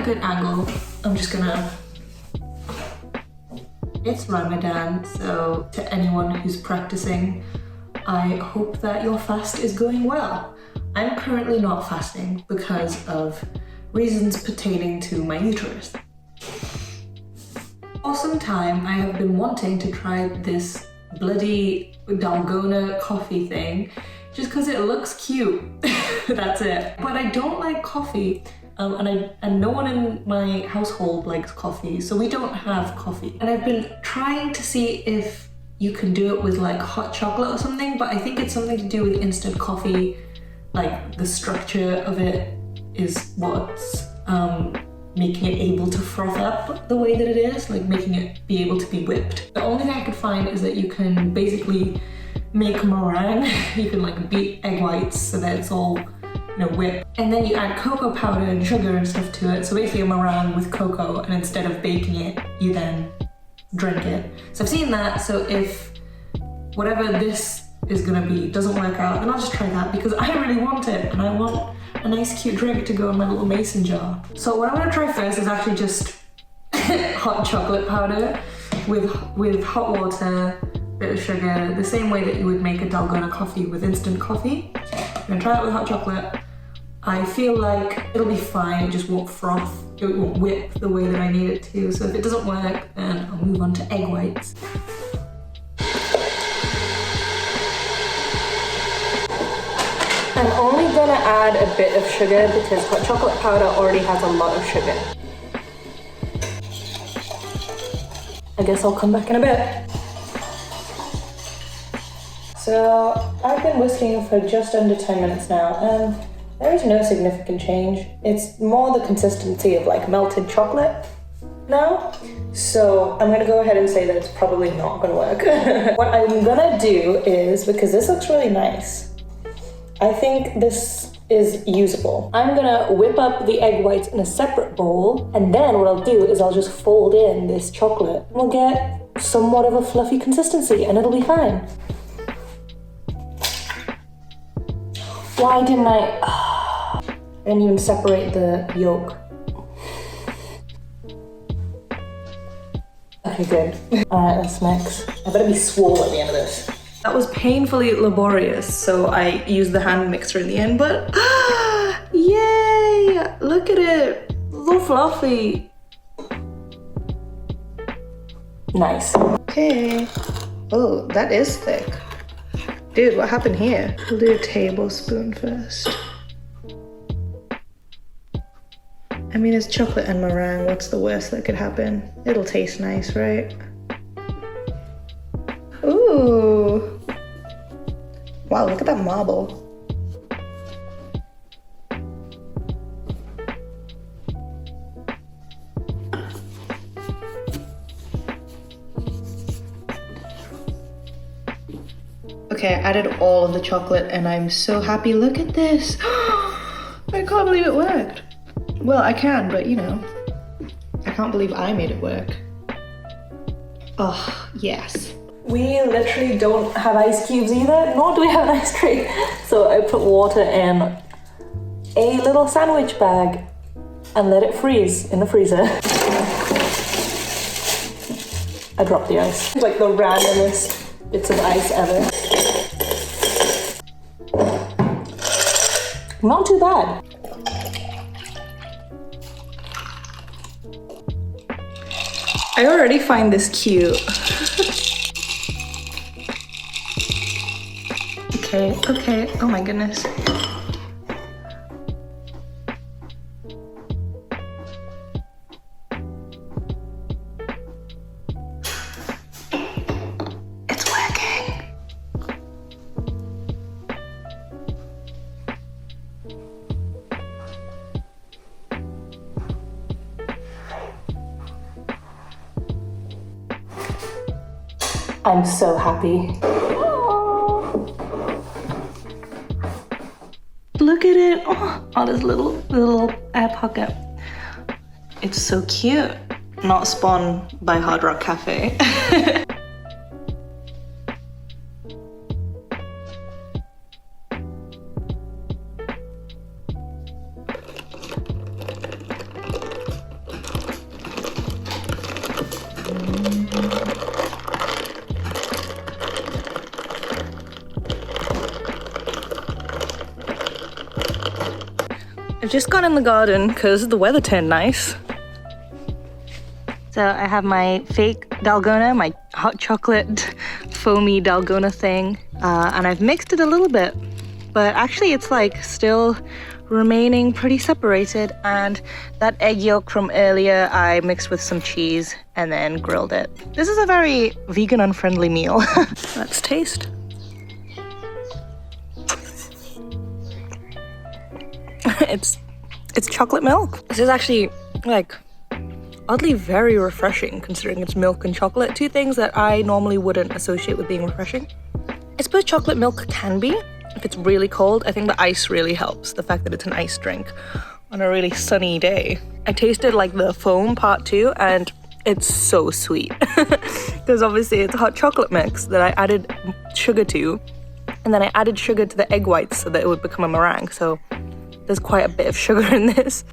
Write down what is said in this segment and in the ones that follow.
good angle, I'm just gonna... It's Ramadan, so to anyone who's practicing, I hope that your fast is going well. I'm currently not fasting because of reasons pertaining to my uterus. For some time, I have been wanting to try this bloody dalgona coffee thing just because it looks cute. That's it. But I don't like coffee, and no one in my household likes coffee, so we don't have coffee. And I've been trying to see if you can do it with like hot chocolate or something, but I think it's something to do with instant coffee. Like the structure of it is what's making it able to froth up the way that it is, like making it be able to be whipped. The only thing I could find is that you can basically make meringue. You can like beat egg whites so that it's all, you know, whipped. And then you add cocoa powder and sugar and stuff to it. So basically a meringue with cocoa, and instead of baking it, you then drink it. So I've seen that, so if whatever this is gonna be doesn't work out, then I'll just try that because I really want it, and I want a nice cute drink to go in my little mason jar. So what I'm gonna try first is actually just hot chocolate powder with hot water, bit of sugar, the same way that you would make a dalgona coffee with instant coffee. I'm gonna try it with hot chocolate. I feel like it'll be fine, it just won't froth, it won't whip the way that I need it to. So if it doesn't work, then I'll move on to egg whites. I'm only gonna add a bit of sugar because hot chocolate powder already has a lot of sugar. I guess I'll come back in a bit. So I've been whisking for just under 10 minutes now, and there is no significant change. It's more the consistency of like melted chocolate now. So I'm gonna go ahead and say that it's probably not gonna work. What I'm gonna do is, because this looks really nice, I think this is usable. I'm gonna whip up the egg whites in a separate bowl, and then what I'll do is I'll just fold in this chocolate. We'll get somewhat of a fluffy consistency, and it'll be fine. Why didn't I didn't even separate the yolk. Okay, good. Alright, let's mix. I better be swole at the end of this. That was painfully laborious, so I used the hand mixer in the end, but yay! Look at it, so fluffy. Nice. Okay. Oh, that is thick. Dude, what happened here? We'll do a tablespoon first. I mean, it's chocolate and meringue. What's the worst that could happen? It'll taste nice, right? Ooh. Wow, look at that marble. Okay, I added all of the chocolate and I'm so happy. Look at this. I can't believe it worked. Well, I can, but you know, I can't believe I made it work. Oh, yes. We literally don't have ice cubes either, nor do we have an ice tray. So I put water in a little sandwich bag and let it freeze in the freezer. I dropped the ice. It's like the randomest bits of ice ever. Not too bad. I already find this cute. Okay, oh my goodness. It's working. I'm so happy. Look at it. Oh, this little air pocket. It's so cute. Not spawned by Hard Rock Cafe. I've just gone in the garden because the weather turned nice. So I have my fake dalgona, my hot chocolate foamy dalgona thing, and I've mixed it a little bit, but actually it's like still remaining pretty separated. And that egg yolk from earlier I mixed with some cheese and then grilled it. This is a very vegan unfriendly meal. Let's taste. It's chocolate milk. This is actually like oddly very refreshing considering it's milk and chocolate, two things that I normally wouldn't associate with being refreshing. I suppose chocolate milk can be if it's really cold. I think the ice really helps, the fact that it's an ice drink on a really sunny day. I tasted like the foam part too, and it's so sweet because obviously it's a hot chocolate mix that I added sugar to, and then I added sugar to the egg whites so that it would become a meringue. So there's quite a bit of sugar in this.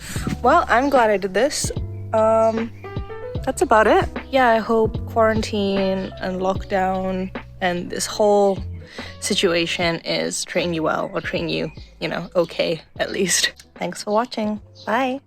Well, I'm glad I did this. That's about it. Yeah, I hope quarantine and lockdown and this whole situation is treating you well, or treating you, you know, okay at least. Thanks for watching. Bye.